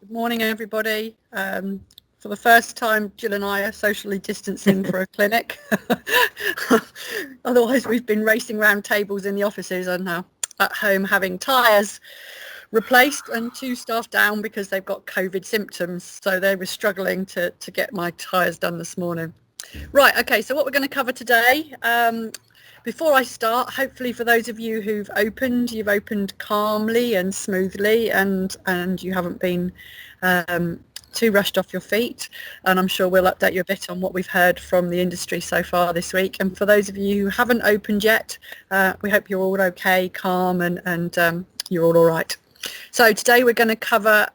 Good morning, everybody. For the first time, Jill and I are socially distancing for a clinic. Otherwise, we've been racing round tables in the offices and now at home having tyres replaced and 2 staff down because they've got COVID symptoms. So they were struggling to get my tyres done this morning. Right, okay, so what we're going to cover today, before I start, hopefully for those of you who've opened, you've opened calmly and smoothly and you haven't been too rushed off your feet. And I'm sure we'll update you a bit on what we've heard from the industry so far this week. And for those of you who haven't opened yet, we hope you're all okay, calm and you're all right. So today we're going to cover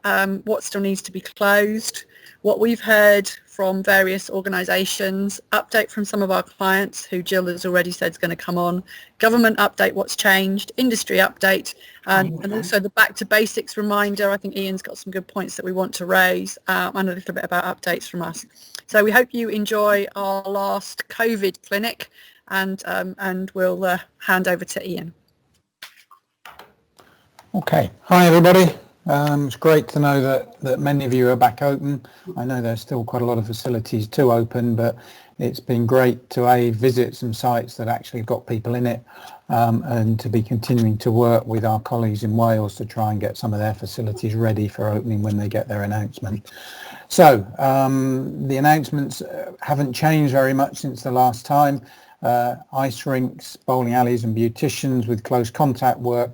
what still needs to be closed, what we've heard from various organisations, update from some of our clients who Jill has already said is going to come on, government update, what's changed, industry update, and also the back to basics reminder. I think Ian's got some good points that we want to raise, and a little bit about updates from us. So we hope you enjoy our last COVID clinic, and we'll hand over to Ian. Okay, hi everybody. It's great to know that many of you are back open. I know there's still quite a lot of facilities to open, but it's been great to visit some sites that actually got people in it, and to be continuing to work with our colleagues in Wales to try and get some of their facilities ready for opening when they get their announcement. So the announcements haven't changed very much since the last time. Ice rinks, bowling alleys and beauticians with close contact work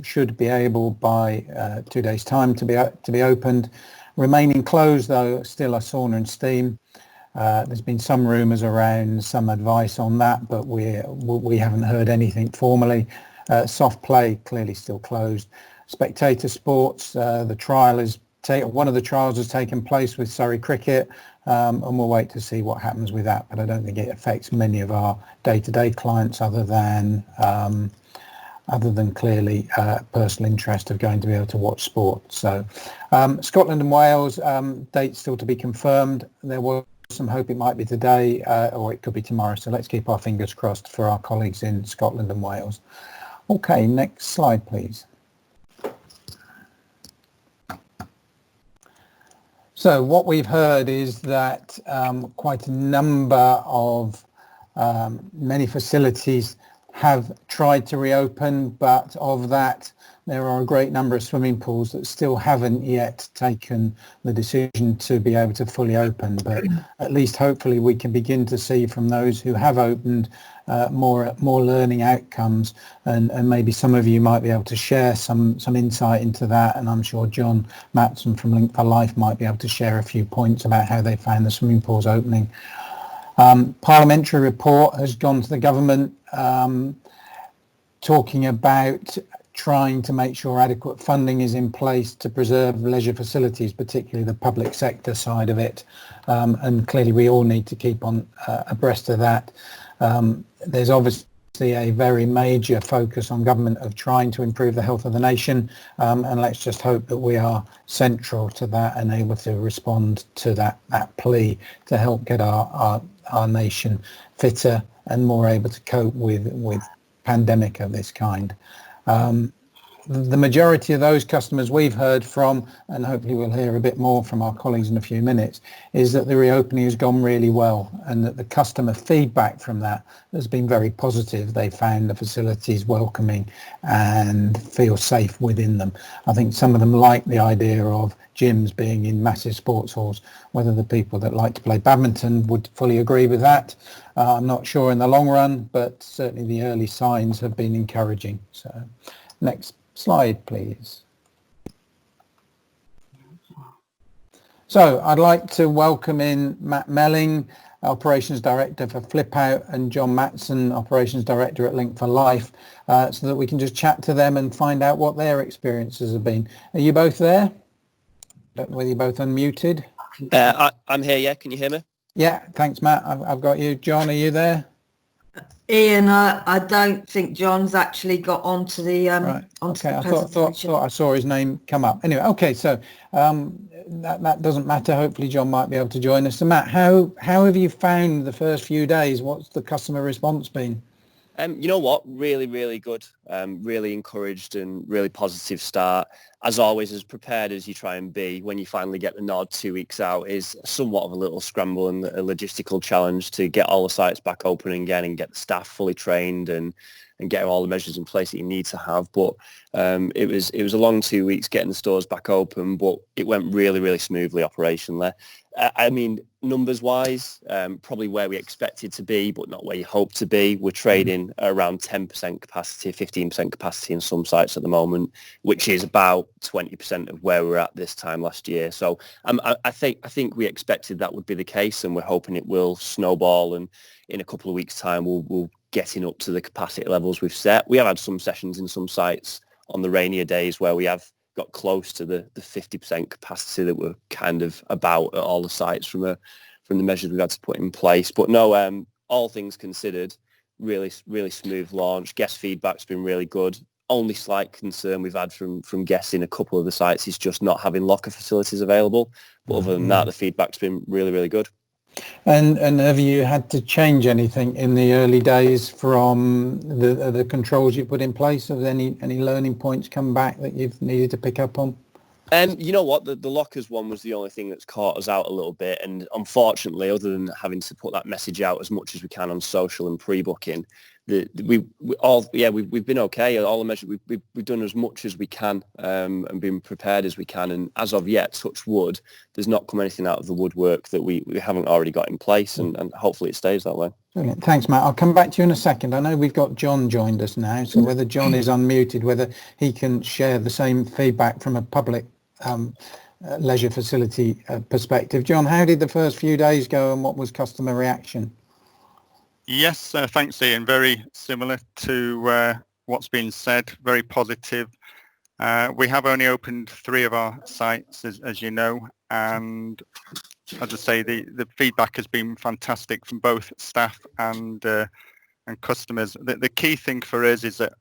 should be able by 2 days' time to be opened. Remaining closed though still are sauna and steam. There's been some rumours around some advice on that, but we haven't heard anything formally. Soft play clearly still closed. Spectator sports, the trial is one of the trials has taken place with Surrey Cricket, and we'll wait to see what happens with that. But I don't think it affects many of our day-to-day clients other than clearly personal interest of going to be able to watch sport. So Scotland and Wales, dates still to be confirmed. There was some hope it might be today, or it could be tomorrow. So let's keep our fingers crossed for our colleagues in Scotland and Wales. Okay, next slide, please. So what we've heard is that quite a number of many facilities have tried to reopen, but of that there are a great number of swimming pools that still haven't yet taken the decision to be able to fully open. But at least hopefully we can begin to see from those who have opened more learning outcomes, and maybe some of you might be able to share some insight into that, and I'm sure John Matson from Link for Life might be able to share a few points about how they found the swimming pools opening. Parliamentary report has gone to the government talking about trying to make sure adequate funding is in place to preserve leisure facilities, particularly the public sector side of it. And clearly we all need to keep on abreast of that. There's obviously a very major focus on government of trying to improve the health of the nation, and let's just hope that we are central to that and able to respond to that plea to help get our nation fitter and more able to cope with pandemic of this kind. The majority of those customers we've heard from, and hopefully we'll hear a bit more from our colleagues in a few minutes, is that the reopening has gone really well, and that the customer feedback from that has been very positive. They found the facilities welcoming and feel safe within them. I think some of them like the idea of gyms being in massive sports halls. Whether the people that like to play badminton would fully agree with that, I'm not sure in the long run, but certainly the early signs have been encouraging. So next slide, please. So I'd like to welcome in Matt Melling, Operations Director for Flip Out, and John Matson, Operations Director at Link for Life, so that we can just chat to them and find out what their experiences have been. Are you both there? Don't know whether you're both unmuted. I'm here, yeah. Can you hear me? Yeah, thanks, Matt. I've got you. John, are you there? Ian, I don't think John's actually got onto the right. onto Okay, the I thought I saw his name come up. Anyway, okay, so that doesn't matter. Hopefully John might be able to join us. So Matt, how have you found the first few days? What's the customer response been? You know what? Really, really good. Really encouraged and really positive start. As always, as prepared as you try and be when you finally get the nod 2 weeks out is somewhat of a little scramble and a logistical challenge to get all the sites back open again and get the staff fully trained and get all the measures in place that you need to have. But it was a long 2 weeks getting the stores back open, but it went really, really smoothly operationally. I mean, numbers-wise, probably where we expected to be, but not where you hope to be. We're trading around 10% capacity, 15% capacity in some sites at the moment, which is about 20% of where we were at this time last year. So I think we expected that would be the case, and we're hoping it will snowball, and in a couple of weeks' time, we'll getting up to the capacity levels we've set. We have had some sessions in some sites on the rainier days where we have got close to the 50% capacity that we're kind of about at all the sites from the measures we've had to put in place. But no, all things considered, really, really smooth launch. Guest feedback's been really good. Only slight concern we've had from guests in a couple of the sites is just not having locker facilities available. But other than that, the feedback's been really, really good. And have you had to change anything in the early days from the controls you put in place? Have any learning points come back that you've needed to pick up on? You know what, the lockers one was the only thing that's caught us out a little bit, and unfortunately, other than having to put that message out as much as we can on social and pre-booking, we've been okay. All the measures we've done as much as we can and been prepared as we can, and as of yet, touch wood, there's not come anything out of the woodwork that we haven't already got in place, and hopefully it stays that way. Brilliant. Thanks, Matt. I'll come back to you in a second. I know we've got John joined us now, so whether John is unmuted, whether he can share the same feedback from a public leisure facility perspective. John, how did the first few days go, and what was customer reaction? Yes, thanks, Ian. Very similar to what's been said. Very positive. We have only opened 3 of our sites, as you know, and as I say, the feedback has been fantastic from both staff and customers. The key thing for us is that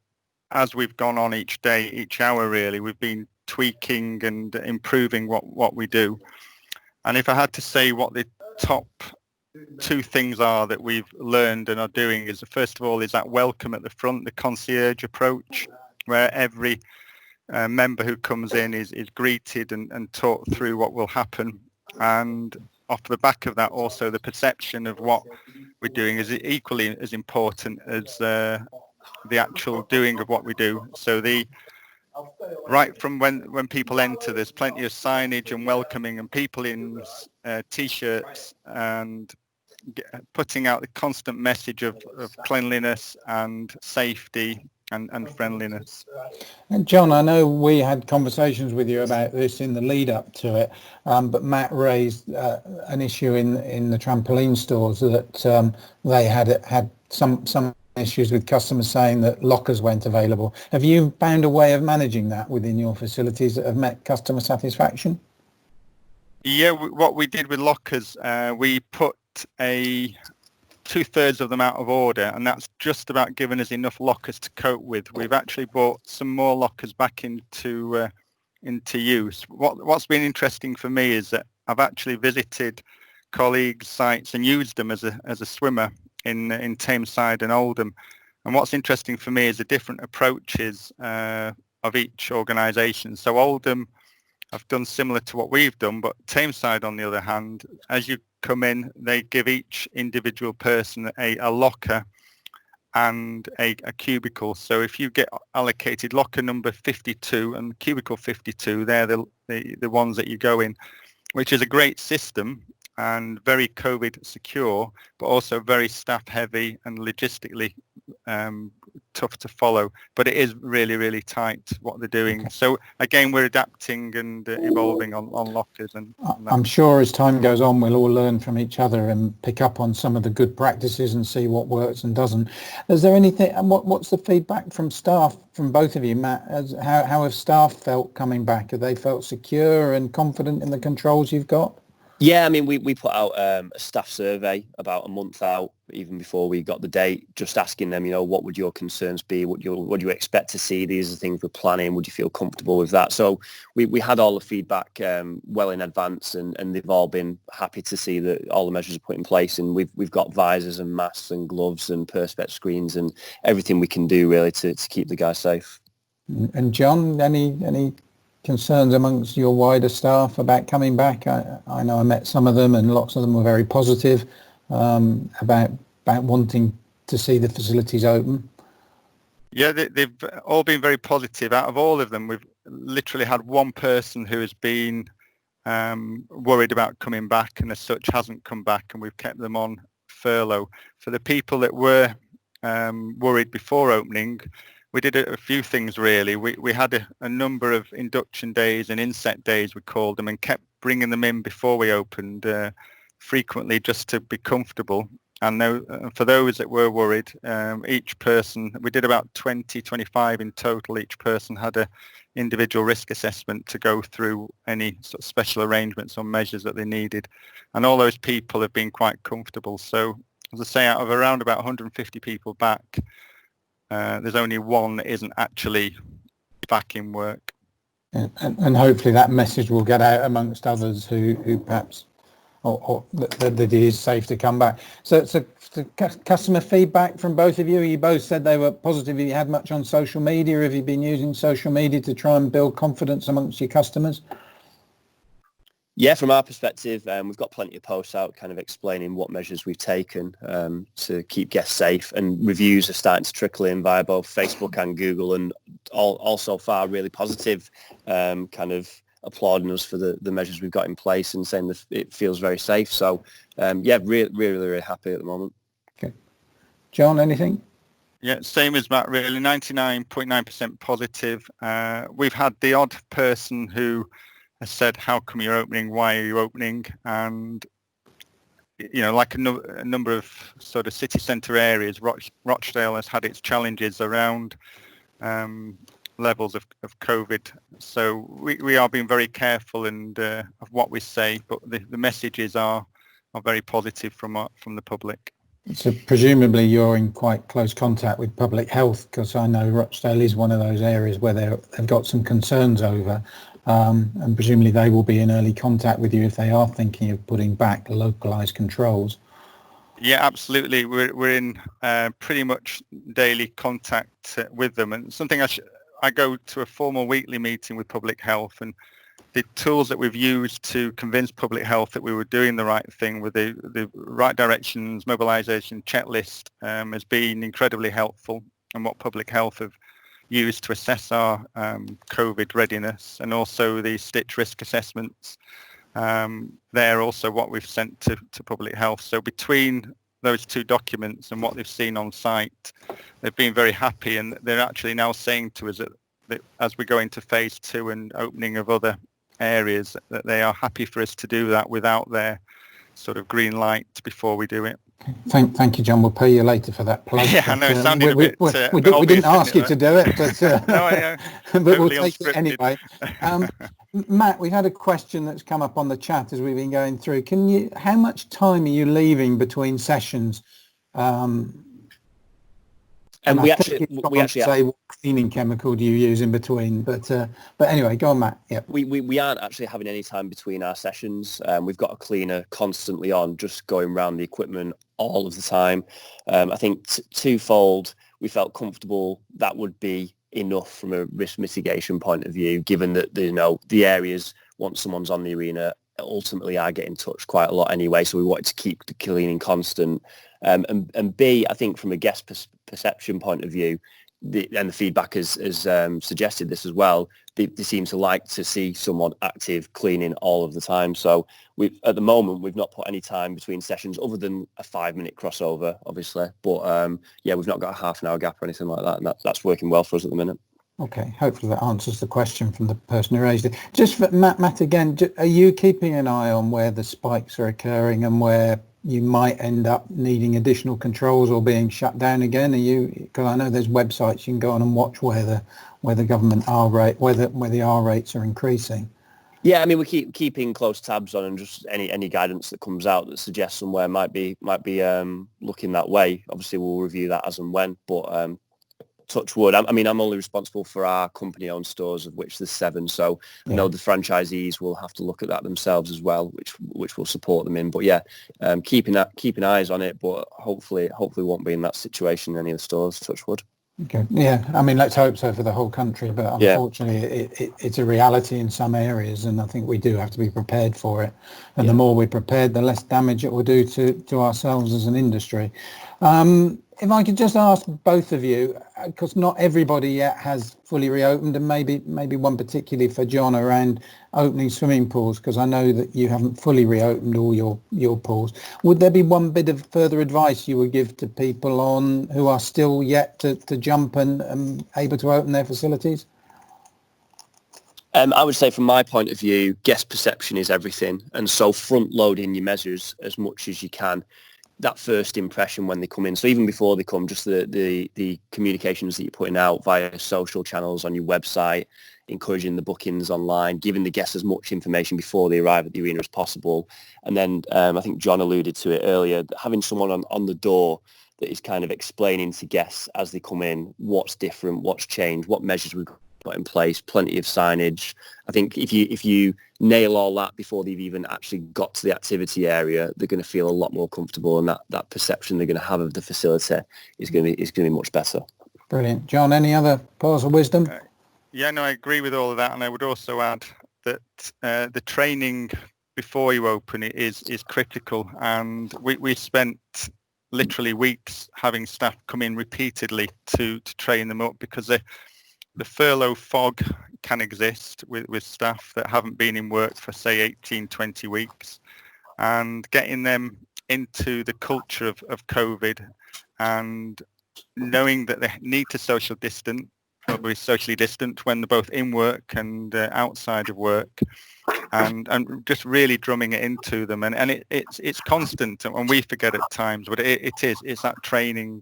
as we've gone on each day, each hour, really, we've been tweaking and improving what we do. And if I had to say what the top 2 things are that we've learned and are doing is, first of all, is that welcome at the front, the concierge approach, where every member who comes in is greeted and talked through what will happen. And off the back of that, also the perception of what we're doing is equally as important as the actual doing of what we do. So right from when people enter, there's plenty of signage and welcoming, and people in t-shirts and putting out the constant message of cleanliness and safety and friendliness. And John, I know we had conversations with you about this in the lead up to it, but Matt raised an issue in the trampoline stores that they had some issues with customers saying that lockers weren't available. Have you found a way of managing that within your facilities that have met customer satisfaction? Yeah, what we did with lockers, we put 2/3 of them out of order, and that's just about giving us enough lockers to cope with. We've actually brought some more lockers back into use. What's been interesting for me is that I've actually visited colleagues' sites and used them as a swimmer in Tameside and Oldham. And what's interesting for me is the different approaches of each organisation. So Oldham have done similar to what we've done, but Tameside, on the other hand, as you come in, they give each individual person a locker and a cubicle. So if you get allocated locker number 52 and cubicle 52, they're the ones that you go in, which is a great system and very COVID secure, but also very staff heavy and logistically tough to follow. But it is really, really tight what they're doing. Okay. So again, we're adapting and evolving on lockers. And I'm sure as time goes on, we'll all learn from each other and pick up on some of the good practices and see what works and doesn't. Is there anything, what's the feedback from staff, from both of you, Matt? How have staff felt coming back? Have they felt secure and confident in the controls you've got? Yeah, I mean, we put out a staff survey about a month out, even before we got the date, just asking them, what would your concerns be? What do you expect to see? These are things we're planning. Would you feel comfortable with that? So we had all the feedback well in advance, and they've all been happy to see that all the measures are put in place, and we've got visors and masks and gloves and perspex screens and everything we can do really to keep the guys safe. And John, any concerns amongst your wider staff about coming back? I know I met some of them, and lots of them were very positive about wanting to see the facilities open. Yeah, they've all been very positive. Out of all of them, we've literally had one person who has been worried about coming back, and as such hasn't come back, and we've kept them on furlough. For the people that were worried before opening, we did a few things really. We had a number of induction days and inset days, we called them, and kept bringing them in before we opened frequently, just to be comfortable. And for those that were worried, each person, we did about 25 in total. Each person had a individual risk assessment to go through any sort of special arrangements or measures that they needed. And all those people have been quite comfortable. So as I say, out of around about 150 people back, there's only one that isn't actually back in work. And hopefully that message will get out amongst others who perhaps, or that it is safe to come back. So customer feedback from both of you. You both said they were positive. Have you had much on social media? Have you been using social media to try and build confidence amongst your customers? Yeah, from our perspective, we've got plenty of posts out kind of explaining what measures we've taken to keep guests safe, and reviews are starting to trickle in via both Facebook and Google, and all so far really positive, kind of applauding us for the measures we've got in place and saying that it feels very safe. So yeah, really happy at the moment. Okay. John, anything? Yeah, same as Matt, really, 99.9% positive. We've had the odd person who has said, how come you're opening? Why are you opening? And, like a number of sort of city centre areas, Rochdale has had its challenges around levels of COVID. So we are being very careful of what we say, but the messages are very positive from the public. So presumably you're in quite close contact with public health, because I know Rochdale is one of those areas where they've got some concerns over. And presumably they will be in early contact with you if they are thinking of putting back localised controls. Yeah, absolutely. We're in pretty much daily contact with them, and something I go to a formal weekly meeting with public health, and the tools that we've used to convince public health that we were doing the right thing with the right directions, mobilisation checklist has been incredibly helpful, and what public health have used to assess our COVID readiness, and also the stitch risk assessments. They're also what we've sent to public health. So between those two documents and what they've seen on site, they've been very happy, and they're actually now saying to us that as we go into phase 2 and opening of other areas, that they are happy for us to do that without their sort of green light before we do it. Thank you, John. We'll pay you later for that plug. Yeah, I know, it sounded we didn't ask you it? to do it, but, no, but totally we'll take unscripted. it anyway. Matt, we've had a question that's come up on the chat as we've been going through. How much time are you leaving between sessions? And we actually say what cleaning chemical do you use in between, but anyway, go on, Matt. Yeah, we aren't actually having any time between our sessions. We've got a cleaner constantly on, just going around the equipment all of the time. I think twofold, we felt comfortable that would be enough from a risk mitigation point of view, given that the areas, once someone's on the arena, ultimately are getting touched quite a lot anyway, so we wanted to keep the cleaning constant. And B, I think from a guest perception point of view, and the feedback has suggested this as well, they seem to like to see someone active cleaning all of the time. So at the moment we've not put any time between sessions other than a 5-minute crossover, obviously, but yeah, we've not got a half an hour gap or anything like that, and that's working well for us at the minute. Okay, hopefully that answers the question from the person who raised it. Just for Matt again, are you keeping an eye on where the spikes are occurring and where you might end up needing additional controls or being shut down again? Are you, because I know there's websites you can go on and watch where the government R rate, where the R rates are increasing. Yeah, I mean, we keep keeping close tabs on, and just any guidance that comes out that suggests somewhere might be looking that way. Obviously, we'll review that as and when. But touch wood. I mean, I'm only responsible for our company-owned stores, of which there's 7. So I know the franchisees will have to look at that themselves as well, which will support them in. But yeah, keeping eyes on it. But hopefully won't be in that situation in any of the stores. Touch wood. Okay. Yeah, I mean, let's hope so for the whole country, but unfortunately it's a reality in some areas, and I think we do have to be prepared for it. And the more we're prepared, the less damage it will do to ourselves as an industry. If I could just ask both of you, because not everybody yet has fully reopened, and maybe one particularly for John around opening swimming pools, because I know that you haven't fully reopened all your pools. Would there be one bit of further advice you would give to people on who are still yet to jump and able to open their facilities? I would say from my point of view, guest perception is everything. And so front loading your measures as much as you can. That first impression when they come in. So even before they come, just the communications that you're putting out via social channels on your website, encouraging the bookings online, giving the guests as much information before they arrive at the arena as possible. And then I think John alluded to it earlier, having someone on the door that is kind of explaining to guests as they come in what's different, what's changed, what measures we've put in place, plenty of signage. I think if you nail all that before they've even actually got to the activity area, they're going to feel a lot more comfortable, and that perception they're going to have of the facility is going to be much better. Brilliant. John, any other pearls of wisdom? Yeah, no, I agree with all of that, and I would also add that the training before you open it is critical, and we spent literally weeks having staff come in repeatedly to train them up, because the furlough fog can exist with staff that haven't been in work for, say, 18, 20 weeks, and getting them into the culture of COVID and knowing that they need to social distance, or be socially distant when they're both in work and outside of work, and just really drumming it into them. And it's constant, and we forget at times, but it's that training,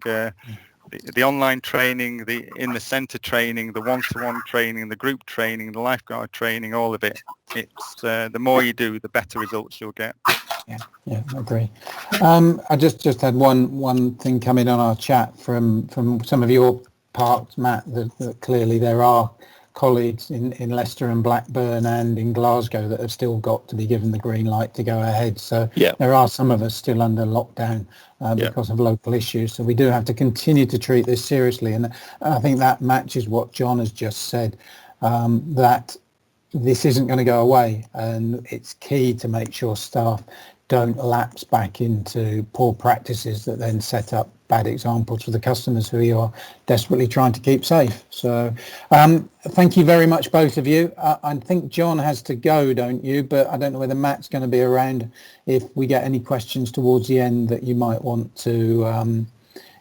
the online training, the in the centre training, the one-to-one training, the group training, the lifeguard training, all of it. It's the more you do, the better results you'll get. Yeah, I agree. I just had one thing come in on our chat from some of your parts, Matt, that clearly there are colleagues in Leicester and Blackburn and in Glasgow that have still got to be given the green light to go ahead. So there are some of us still under lockdown because of local issues. So we do have to continue to treat this seriously. And I think that matches what John has just said, that this isn't going to go away. And it's key to make sure staff don't lapse back into poor practices that then set up bad examples for the customers who you are desperately trying to keep safe. So thank you very much, both of you. I think John has to go, don't you? But I don't know whether Matt's going to be around if we get any questions towards the end that you might want to... I'm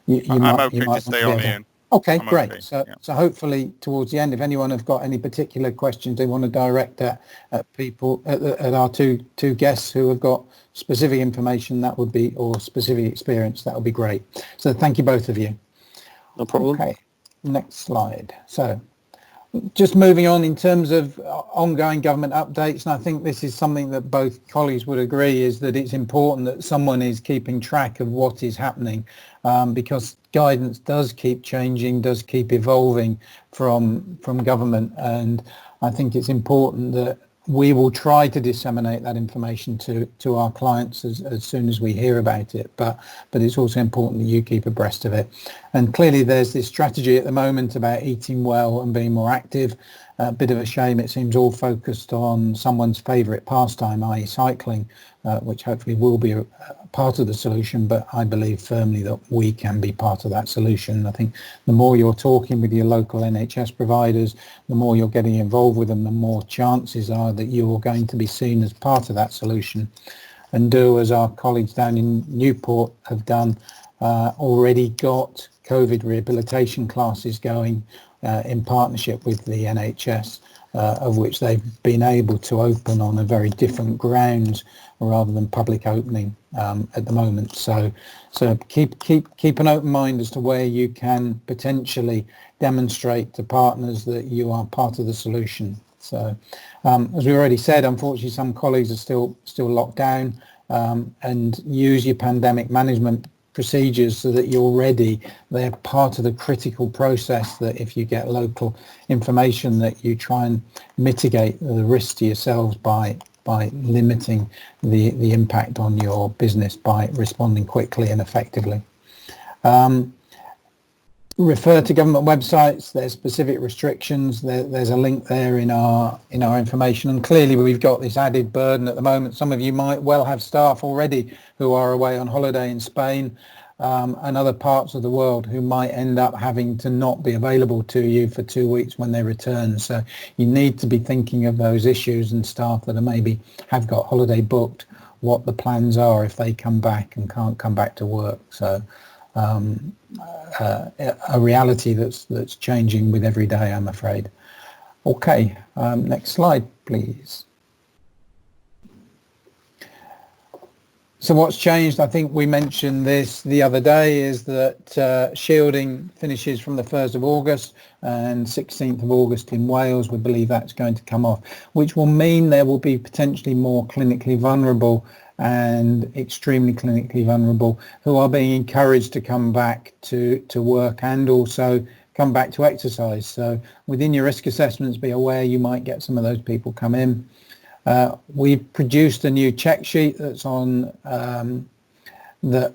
okay to stay on, Ian. Okay, great. Okay, so hopefully towards the end, if anyone have got any particular questions they want to direct at people, at our two guests who have got specific information, that would be, or specific experience, that would be great. So thank you, both of you. No problem. Okay, next slide. So just moving on in terms of ongoing government updates, and I think this is something that both colleagues would agree, is that it's important that someone is keeping track of what is happening, because guidance does keep changing, does keep evolving from government, and I think it's important that we will try to disseminate that information to our clients as soon as we hear about it, but it's also important that you keep abreast of it. And clearly there's this strategy at the moment about eating well and being more active. A bit of a shame it seems all focused on someone's favourite pastime, i.e. cycling, which hopefully will be a part of the solution, but I believe firmly that we can be part of that solution. I think the more you're talking with your local NHS providers, the more you're getting involved with them, the more chances are that you're going to be seen as part of that solution. And do as our colleagues down in Newport have done, already got COVID rehabilitation classes going in partnership with the NHS, of which they've been able to open on a very different grounds rather than public opening at the moment. So keep an open mind as to where you can potentially demonstrate to partners that you are part of the solution. So as we already said, unfortunately some colleagues are still locked down, and use your pandemic management procedures so that you're ready. They're part of the critical process, that if you get local information, that you try and mitigate the risk to yourselves by limiting the impact on your business by responding quickly and effectively. Refer to government websites. There's specific restrictions. There's a link there in our information, and clearly we've got this added burden at the moment. Some of you might well have staff already who are away on holiday in Spain and other parts of the world, who might end up having to not be available to you for 2 weeks when they return. So you need to be thinking of those issues, and staff that are maybe have got holiday booked, what the plans are if they come back and can't come back to work. So a reality that's changing with every day, I'm afraid. Okay, next slide, please. So what's changed, I think we mentioned this the other day, is that shielding finishes from the 1st of August and 16th of August in Wales. We believe that's going to come off, which will mean there will be potentially more clinically vulnerable and extremely clinically vulnerable who are being encouraged to come back to work and also come back to exercise. So within your risk assessments, be aware you might get some of those people come in. We've produced a new check sheet that's on that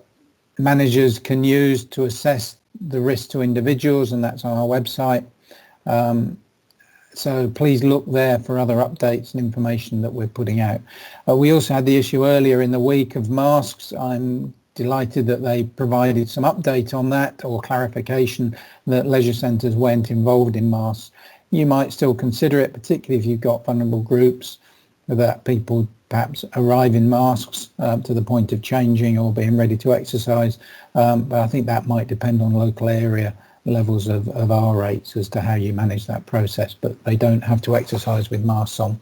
managers can use to assess the risk to individuals, and that's on our website. So please look there for other updates and information that we're putting out. We also had the issue earlier in the week of masks. I'm delighted that they provided some update on that, or clarification that leisure centres weren't involved in masks. You might still consider it, particularly if you've got vulnerable groups, that people perhaps arrive in masks to the point of changing or being ready to exercise. But I think that might depend on local area levels of R rates as to how you manage that process, but they don't have to exercise with masks on.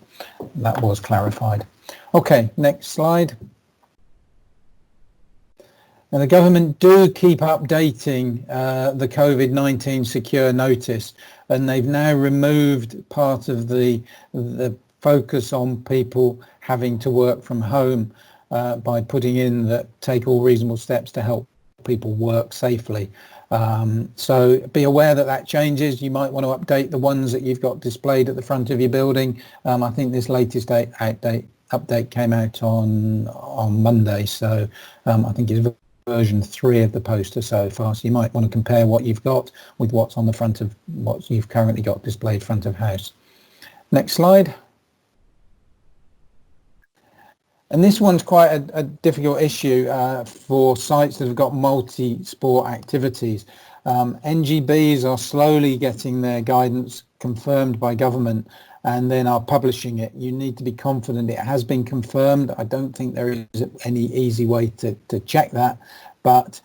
That was clarified. Okay, next slide. Now, the government do keep updating the COVID-19 secure notice, and they've now removed part of the focus on people having to work from home by putting in that take all reasonable steps to help people work safely. So be aware that changes. You might want to update the ones that you've got displayed at the front of your building. I think this latest update came out on Monday, so I think it's version 3 of the poster so far. So you might want to compare what you've got with what's on the front of what you've currently got displayed front of house. Next slide. And this one's quite a difficult issue for sites that have got multi-sport activities. NGBs are slowly getting their guidance confirmed by government and then are publishing it. You need to be confident it has been confirmed. I don't think there is any easy way to check that, but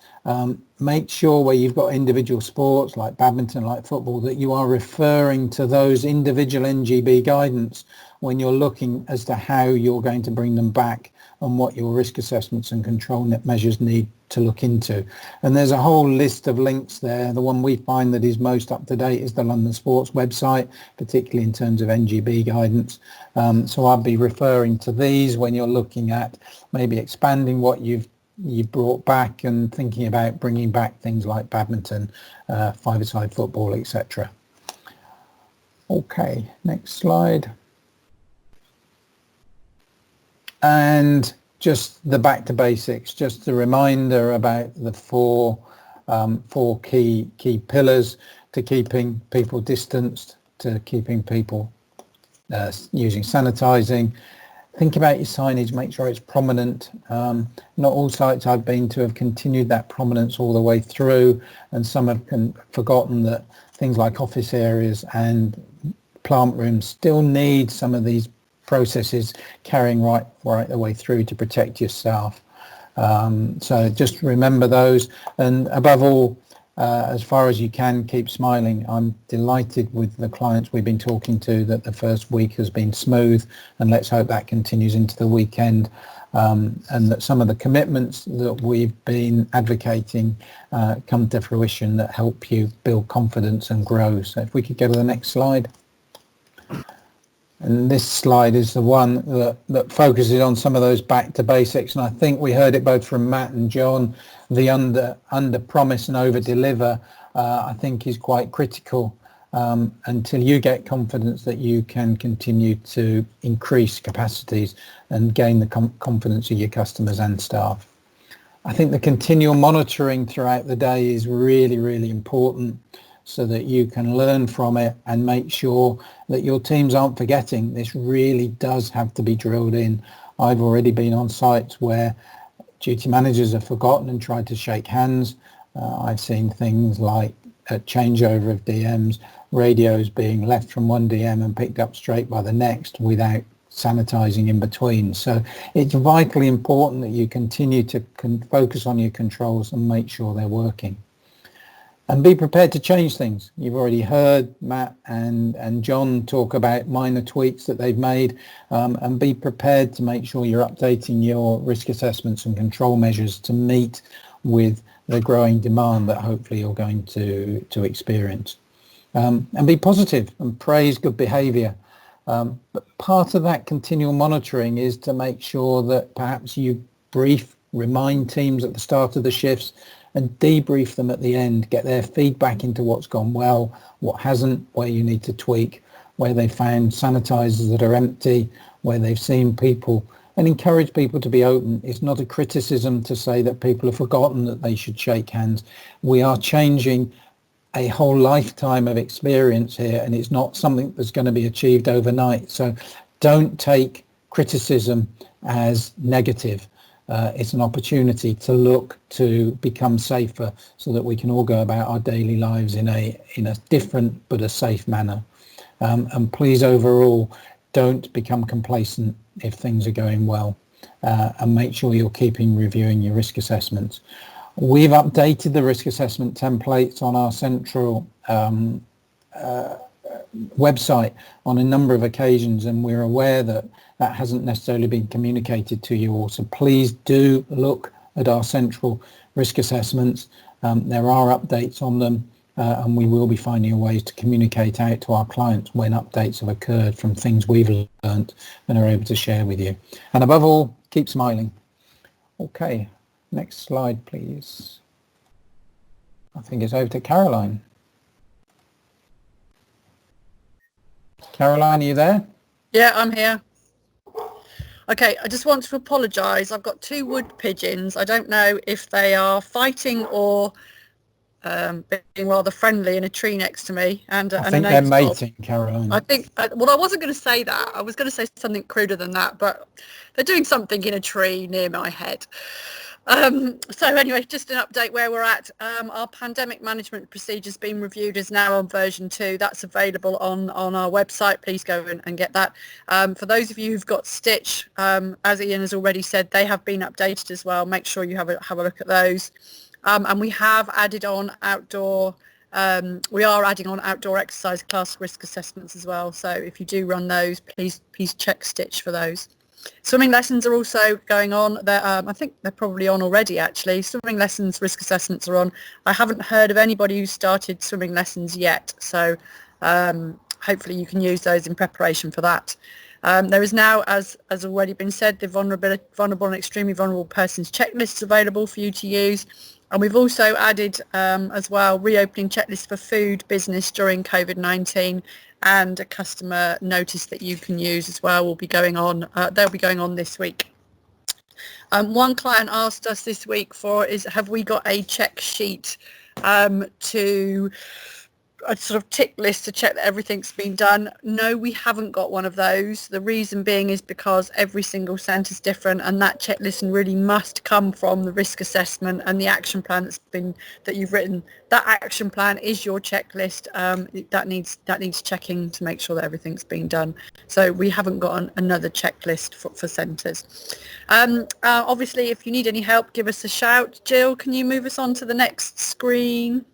make sure where you've got individual sports like badminton, like football, that you are referring to those individual NGB guidance when you're looking as to how you're going to bring them back and what your risk assessments and control measures need to look into. And there's a whole list of links there. The one we find that is most up to date is the London Sports website, particularly in terms of NGB guidance. So I'll be referring to these when you're looking at maybe expanding what you've brought back and thinking about bringing back things like badminton, five-a-side football, etc. Okay, next slide. And just the back to basics, just a reminder about the four key pillars to keeping people distanced, to keeping people using sanitizing. Think about your signage, make sure it's prominent. Not all sites I've been to have continued that prominence all the way through, and some have forgotten that things like office areas and plant rooms still need some of these processes carrying right the way through to protect your staff. So just remember those, and above all, as far as you can, keep smiling. I'm delighted with the clients we've been talking to that the first week has been smooth, and let's hope that continues into the weekend, and that some of the commitments that we've been advocating come to fruition, that help you build confidence and grow. So if we could go to the next slide. And this slide is the one that focuses on some of those back to basics. And I think we heard it both from Matt and John. The under promise and over deliver, I think, is quite critical until you get confidence that you can continue to increase capacities and gain the confidence of your customers and staff. I think the continual monitoring throughout the day is really, really important, so that you can learn from it and make sure that your teams aren't forgetting. This really does have to be drilled in. I've already been on sites where duty managers have forgotten and tried to shake hands. I've seen things like a changeover of DMs, radios being left from one DM and picked up straight by the next without sanitizing in between. So it's vitally important that you continue to focus on your controls and make sure they're working. And be prepared to change things. You've already heard Matt and John talk about minor tweaks that they've made, and be prepared to make sure you're updating your risk assessments and control measures to meet with the growing demand that hopefully you're going to experience. And be positive and praise good behaviour. But part of that continual monitoring is to make sure that perhaps you remind teams at the start of the shifts and debrief them at the end, get their feedback into what's gone well, what hasn't, where you need to tweak, where they found sanitizers that are empty, where they've seen people, and encourage people to be open. It's not a criticism to say that people have forgotten that they should shake hands. We are changing a whole lifetime of experience here, and it's not something that's going to be achieved overnight. So don't take criticism as negative. It's an opportunity to look to become safer so that we can all go about our daily lives in a different but a safe manner. And please, overall, don't become complacent if things are going well, and make sure you're reviewing your risk assessments. We've updated the risk assessment templates on our central website on a number of occasions, and we're aware that hasn't necessarily been communicated to you all. So please do look at our central risk assessments. There are updates on them, and we will be finding ways to communicate out to our clients when updates have occurred from things we've learned and are able to share with you. And above all, keep smiling. Okay, next slide, please. I think it's over to Caroline. Caroline, are you there? Yeah, I'm here. Okay, I just want to apologise. I've got two wood pigeons. I don't know if they are fighting or being rather friendly in a tree next to me. And I think they're mating, Caroline. I think, well, I wasn't going to say that. I was going to say something cruder than that, but they're doing something in a tree near my head. So anyway, just an update where we're at. Our pandemic management procedures being reviewed is now on version 2. That's available on our website. Please go and get that. For those of you who've got Stitch, as Ian has already said, they have been updated as well. Make sure you have a look at those. And we have added on outdoor exercise class risk assessments as well. So if you do run those, please check Stitch for those. Swimming lessons are also going on. I think they're probably on already, actually. Swimming lessons risk assessments are on. I haven't heard of anybody who started swimming lessons yet, so hopefully you can use those in preparation for that. There is now, as already been said, the vulnerable and extremely vulnerable persons checklists available for you to use. And we've also added as well reopening checklists for food business during COVID-19, and a customer notice that you can use as well will be going on. They'll be going on this week. One client asked us this week have we got a check sheet to a sort of tick list to check that everything's been done. No, we haven't got one of those. The reason being is because every single centre is different, and that checklist really must come from the risk assessment and the action plan that you've written. That action plan is your checklist. That needs checking to make sure that everything's been done. So we haven't got another checklist for centres. Obviously, if you need any help, give us a shout. Jill, can you move us on to the next screen?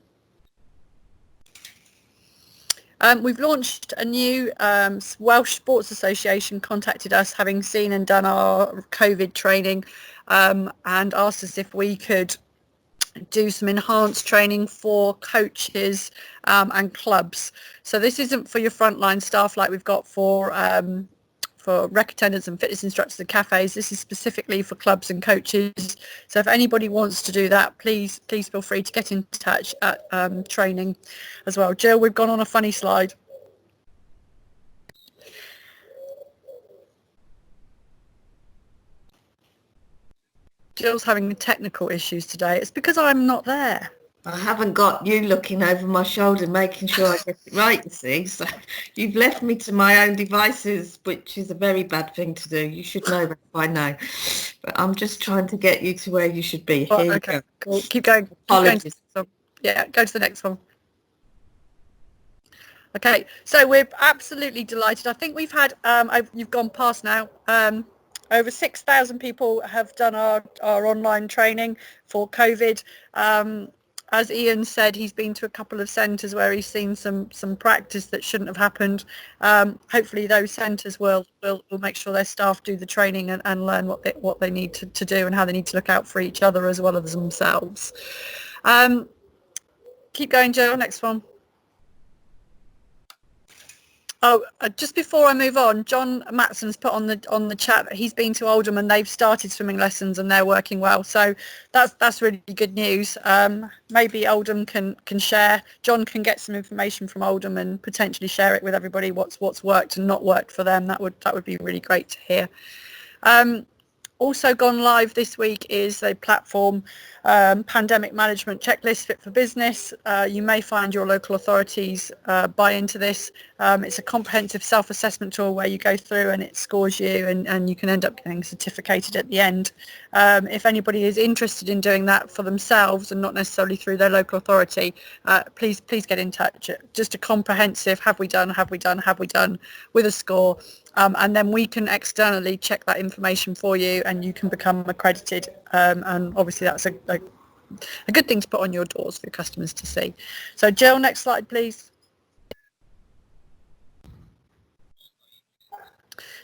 We've launched a new Welsh Sports Association contacted us, having seen and done our COVID training, and asked us if we could do some enhanced training for coaches and clubs. So this isn't for your frontline staff like we've got for rec attendants and fitness instructors and cafes. This is specifically for clubs and coaches. So if anybody wants to do that, please feel free to get in touch at training as well. Jill, we've gone on a funny slide. Jill's having technical issues today. It's because I'm not there. I haven't got you looking over my shoulder making sure I get it right, you see. So you've left me to my own devices, which is a very bad thing to do. You should know that by now. But I'm just trying to get you to where you should be. Oh, Here okay, you go. cool. Keep going. Apologies. Yeah, go to the next one. Okay, so we're absolutely delighted. I think we've had, you've gone past now, over 6,000 people have done our online training for COVID. As Ian said, he's been to a couple of centres where he's seen some practice that shouldn't have happened. Hopefully those centres will make sure their staff do the training and learn what they need to do and how they need to look out for each other as well as themselves. Keep going, Joe. Next one. Oh, just before I move on, John Matson's put on the chat that he's been to Oldham and they've started swimming lessons and they're working well. So that's really good news. Maybe Oldham can share. John can get some information from Oldham and potentially share it with everybody. What's worked and not worked for them. That would be really great to hear. Also gone live this week is a platform, pandemic management checklist fit for business. You may find your local authorities buy into this. It's a comprehensive self-assessment tool where you go through and it scores you and you can end up getting certificated at the end. If anybody is interested in doing that for themselves and not necessarily through their local authority, please get in touch. Just a comprehensive have we done with a score. And then we can externally check that information for you and you can become accredited. And obviously that's a good thing to put on your doors for your customers to see. So Jill, next slide, please.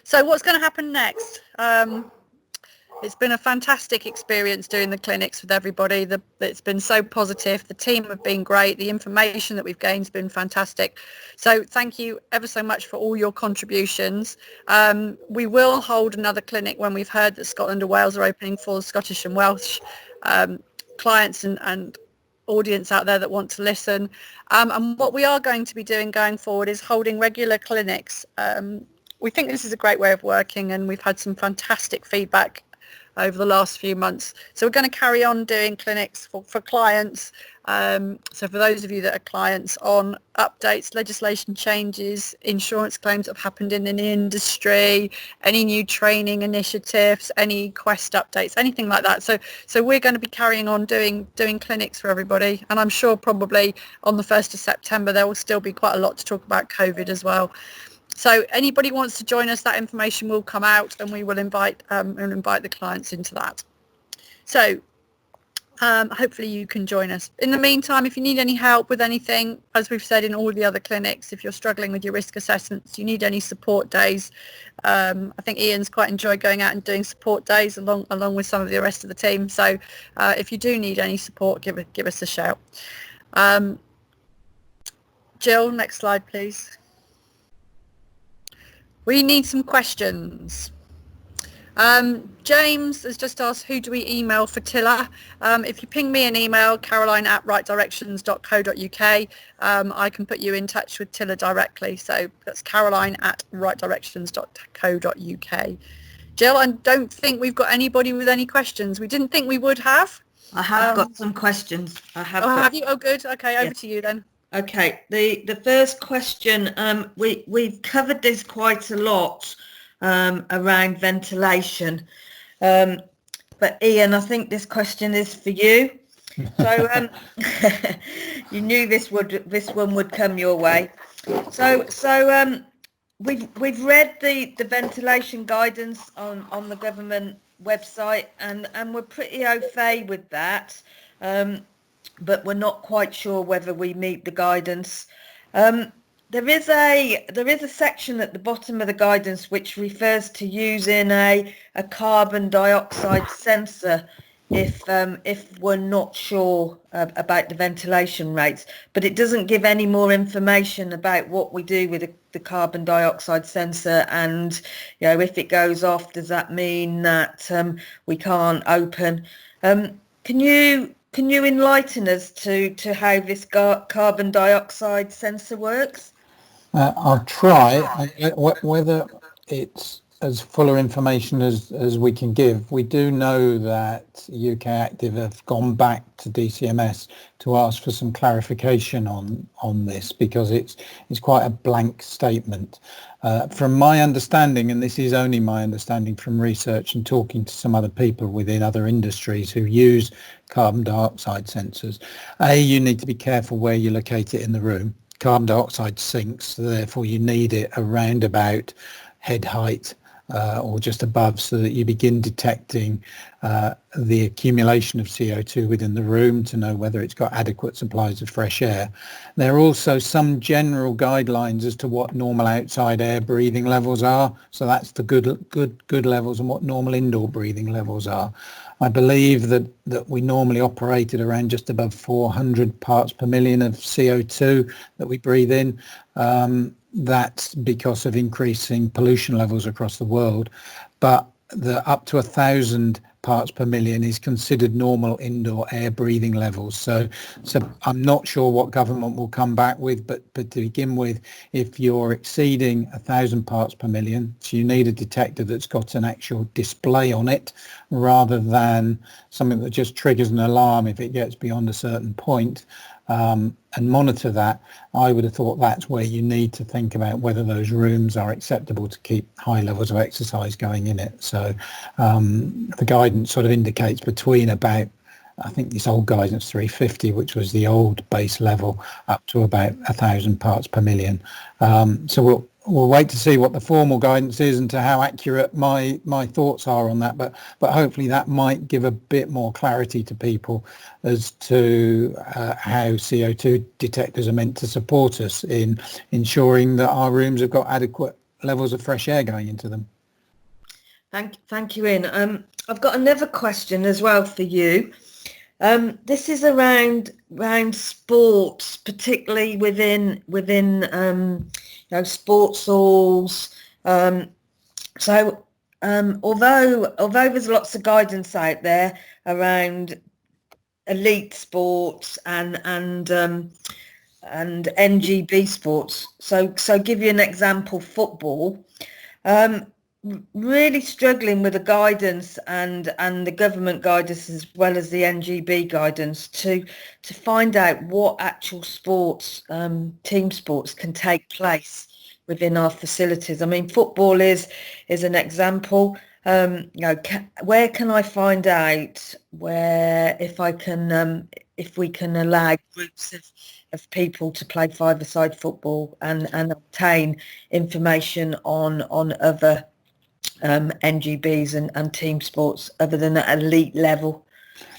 So what's going to happen next? It's been a fantastic experience doing the clinics with everybody. It's been so positive. The team have been great. The information that we've gained has been fantastic. So thank you ever so much for all your contributions. We will hold another clinic when we've heard that Scotland and Wales are opening for Scottish and Welsh clients and audience out there that want to listen. And what we are going to be doing going forward is holding regular clinics. We think this is a great way of working and we've had some fantastic feedback over the last few months. So we're going to carry on doing clinics for clients. So for those of you that are clients, on updates, legislation changes, insurance claims that have happened in the industry, any new training initiatives, any Quest updates, anything like that. So we're going to be carrying on doing clinics for everybody. And I'm sure probably on the 1st of September, there will still be quite a lot to talk about COVID as well. So anybody wants to join us, that information will come out and we will invite the clients into that. So hopefully you can join us. In the meantime, if you need any help with anything, as we've said in all the other clinics, if you're struggling with your risk assessments, you need any support days. I think Ian's quite enjoyed going out and doing support days along with some of the rest of the team. So if you do need any support, give us a shout. Jill, next slide, please. We need some questions. James has just asked, who do we email for Tiller? If you ping me an email, caroline@rightdirections.co.uk, I can put you in touch with Tiller directly. So that's caroline@rightdirections.co.uk. Jill, I don't think we've got anybody with any questions. We didn't think we would have. I have got some questions. Have you? Oh, good. Okay, over to you then. Okay, the first question, we've covered this quite a lot around ventilation, but Ian, I think this question is for you. So you knew this one would come your way. So we've read the ventilation guidance on the government website and we're pretty au fait with that. But we're not quite sure whether we meet the guidance. There is a section at the bottom of the guidance which refers to using a carbon dioxide sensor if we're not sure about the ventilation rates, but it doesn't give any more information about what we do with the carbon dioxide sensor. And if it goes off, does that mean that we can't open? Can you enlighten us to how this carbon dioxide sensor works? I'll try. Whether it's as fuller information as we can give, we do know that UK Active have gone back to DCMS to ask for some clarification on this, because it's quite a blank statement. From my understanding, and this is only my understanding from research and talking to some other people within other industries who use carbon dioxide sensors, you need to be careful where you locate it in the room. Carbon dioxide sinks, so therefore you need it around about head height or just above, so that you begin detecting the accumulation of CO2 within the room to know whether it's got adequate supplies of fresh air. There are also some general guidelines as to what normal outside air breathing levels are, so that's the good levels, and what normal indoor breathing levels are. I believe that we normally operate at around just above 400 parts per million of CO2 that we breathe in. That's because of increasing pollution levels across the world, but the up to 1,000 parts per million is considered normal indoor air breathing levels. So I'm not sure what government will come back with, but to begin with, if you're exceeding 1,000 parts per million, so you need a detector that's got an actual display on it, rather than something that just triggers an alarm if it gets beyond a certain point. And monitor that. I would have thought that's where you need to think about whether those rooms are acceptable to keep high levels of exercise going in it. So the guidance sort of indicates between about, I think this old guidance 350, which was the old base level, up to about 1,000 parts per million. So we'll wait to see what the formal guidance is and to how accurate my thoughts are on that, but hopefully that might give a bit more clarity to people as to how CO2 detectors are meant to support us in ensuring that our rooms have got adequate levels of fresh air going into them. Thank you, Ian. I've got another question as well for you. This is around sports, particularly within sports halls. So although there's lots of guidance out there around elite sports and NGB sports, so give you an example, football. Really struggling with the guidance and the government guidance, as well as the NGB guidance, to find out what actual sports, team sports, can take place within our facilities. I mean, football is an example. Where can I find out where if we can allow groups of people to play five-a-side football and obtain information on other NGBs and team sports other than at elite level?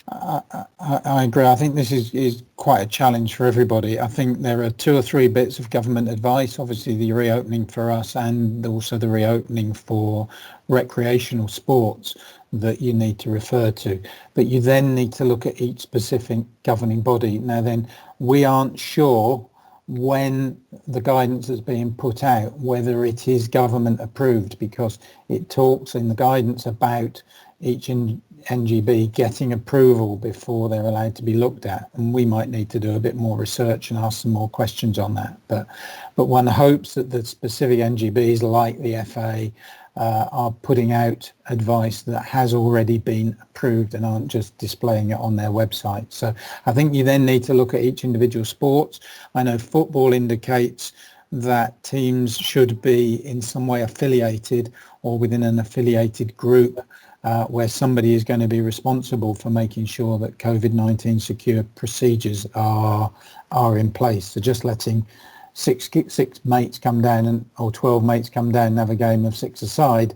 I agree. I think this is quite a challenge for everybody. I think there are 2 or 3 bits of government advice, obviously the reopening for us and also the reopening for recreational sports, that you need to refer to. But you then need to look at each specific governing body. Now then, we aren't sure when the guidance is being put out whether it is government approved, because it talks in the guidance about each NGB getting approval before they're allowed to be looked at, and we might need to do a bit more research and ask some more questions on that. But one hopes that the specific NGBs, like the FA, are putting out advice that has already been approved and aren't just displaying it on their website. So I think you then need to look at each individual sport. I know football indicates that teams should be in some way affiliated or within an affiliated group where somebody is going to be responsible for making sure that COVID-19 secure procedures are in place. So just letting six mates come down or 12 mates come down and have a game of 6-a-side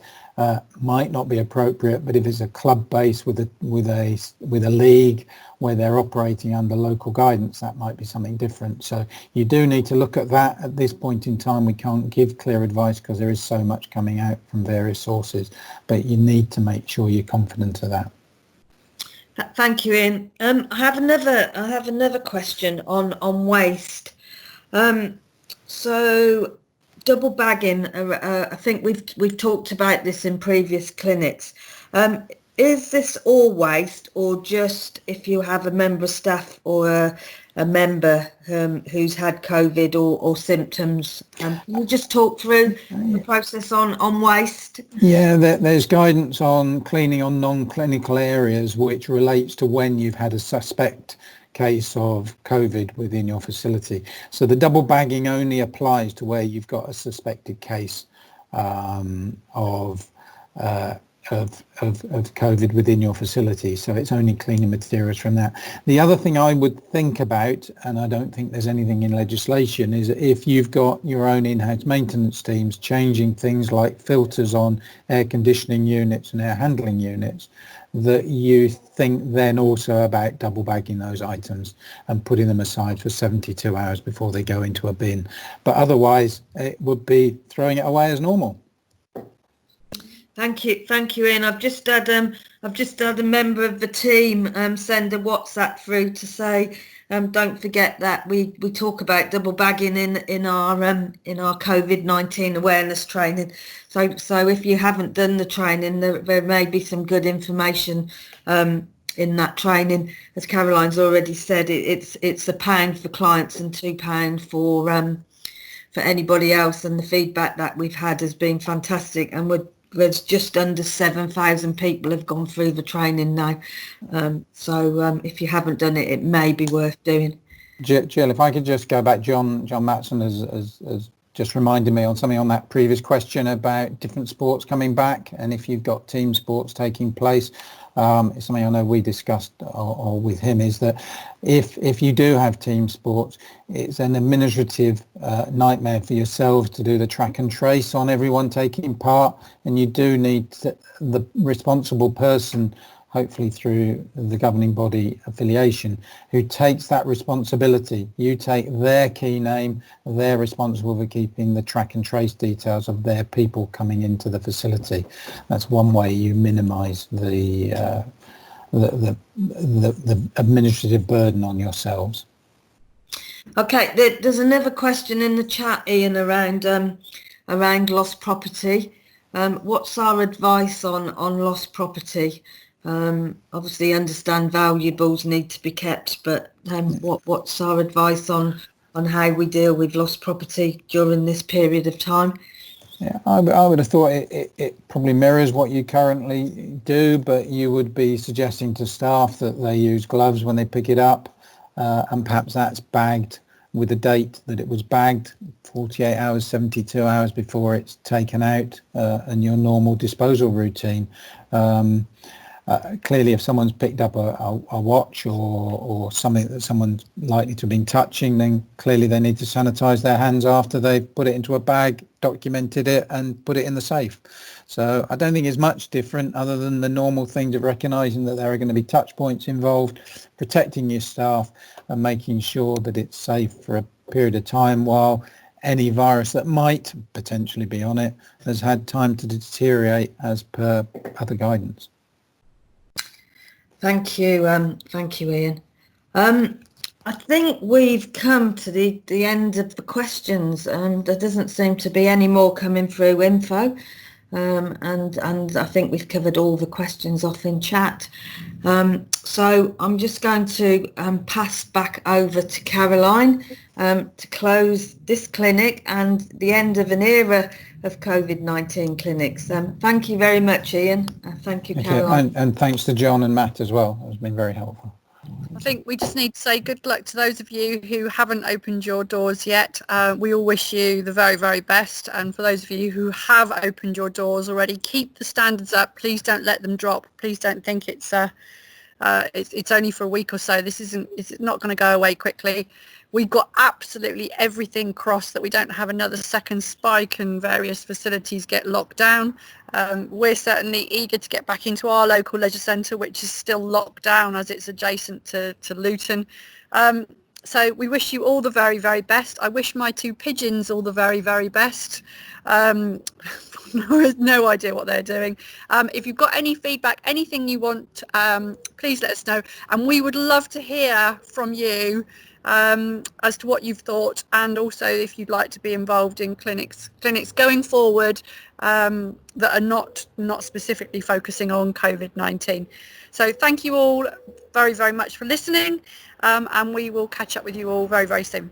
might not be appropriate. But if it's a club base with a league where they're operating under local guidance, that might be something different. So you do need to look at that. At this point in time, we can't give clear advice because there is so much coming out from various sources, but you need to make sure you're confident of that. Thank you, Ian. I have another question on waste. So double bagging. I think we've talked about this in previous clinics. Is this all waste, or just if you have a member of staff or a member who's had COVID or symptoms? Can you just talk through the process on waste? Yeah, there's guidance on cleaning on non-clinical areas, which relates to when you've had a suspect case of COVID within your facility. So the double bagging only applies to where you've got a suspected case of COVID within your facility. So it's only cleaning materials from that. The other thing I would think about, and I don't think there's anything in legislation, is if you've got your own in-house maintenance teams changing things like filters on air conditioning units and air handling units, that you think then also about double bagging those items and putting them aside for 72 hours before they go into a bin. But otherwise it would be throwing it away as normal. Thank you, Ian. I've just had a member of the team send a WhatsApp through to say don't forget that we talk about double bagging in our COVID-19 awareness training. So if you haven't done the training, there may be some good information in that training. As Caroline's already said, it's £1 for clients and £2 for anybody else, and the feedback that we've had has been fantastic, and there's just under 7,000 people have gone through the training now. So if you haven't done it, it may be worth doing. Jill, if I could just go back, John Matson has just reminded me on something on that previous question about different sports coming back, and if you've got team sports taking place. It's something I know we discussed or with him, is that if you do have team sports, it's an administrative nightmare for yourselves to do the track and trace on everyone taking part, and you do need the responsible person, hopefully through the governing body affiliation, who takes that responsibility. You take their key name, they're responsible for keeping the track and trace details of their people coming into the facility. That's one way you minimise the administrative burden on yourselves. Okay, there's another question in the chat, Ian, around lost property. What's our advice on lost property? Obviously understand valuables need to be kept, but what's our advice on how we deal with lost property during this period of time? Yeah, I would have thought it probably mirrors what you currently do, but you would be suggesting to staff that they use gloves when they pick it up, and perhaps that's bagged with the date that it was bagged, 48 hours, 72 hours before it's taken out, and your normal disposal routine. Clearly, if someone's picked up a watch or something that someone's likely to have been touching, then clearly they need to sanitize their hands after they've put it into a bag, documented it, and put it in the safe. So I don't think it's much different, other than the normal things of recognizing that there are going to be touch points involved, protecting your staff and making sure that it's safe for a period of time while any virus that might potentially be on it has had time to deteriorate as per other guidance. Thank you, Ian. I think we've come to the end of the questions, and there doesn't seem to be any more coming through info. And I think we've covered all the questions off in chat. So I'm just going to pass back over to Caroline to close this clinic and the end of an era of COVID-19 clinics. Thank you very much, Ian. Thank you, Caroline. And thanks to John and Matt as well. It's been very helpful. I think we just need to say good luck to those of you who haven't opened your doors yet. We all wish you the very, very best. And for those of you who have opened your doors already, keep the standards up. Please don't let them drop. Please don't think it's only for a week or so. It's not going to go away quickly. We've got absolutely everything crossed that we don't have another second spike and various facilities get locked down. We're certainly eager to get back into our local leisure centre, which is still locked down as it's adjacent to Luton. So we wish you all the very, very best. I wish my 2 pigeons all the very, very best. No idea what they're doing. If you've got any feedback, anything you want, please let us know. And we would love to hear from you as to what you've thought, and also if you'd like to be involved in clinics going forward that are not specifically focusing on COVID-19. So thank you all very, very much for listening, and we will catch up with you all very, very soon.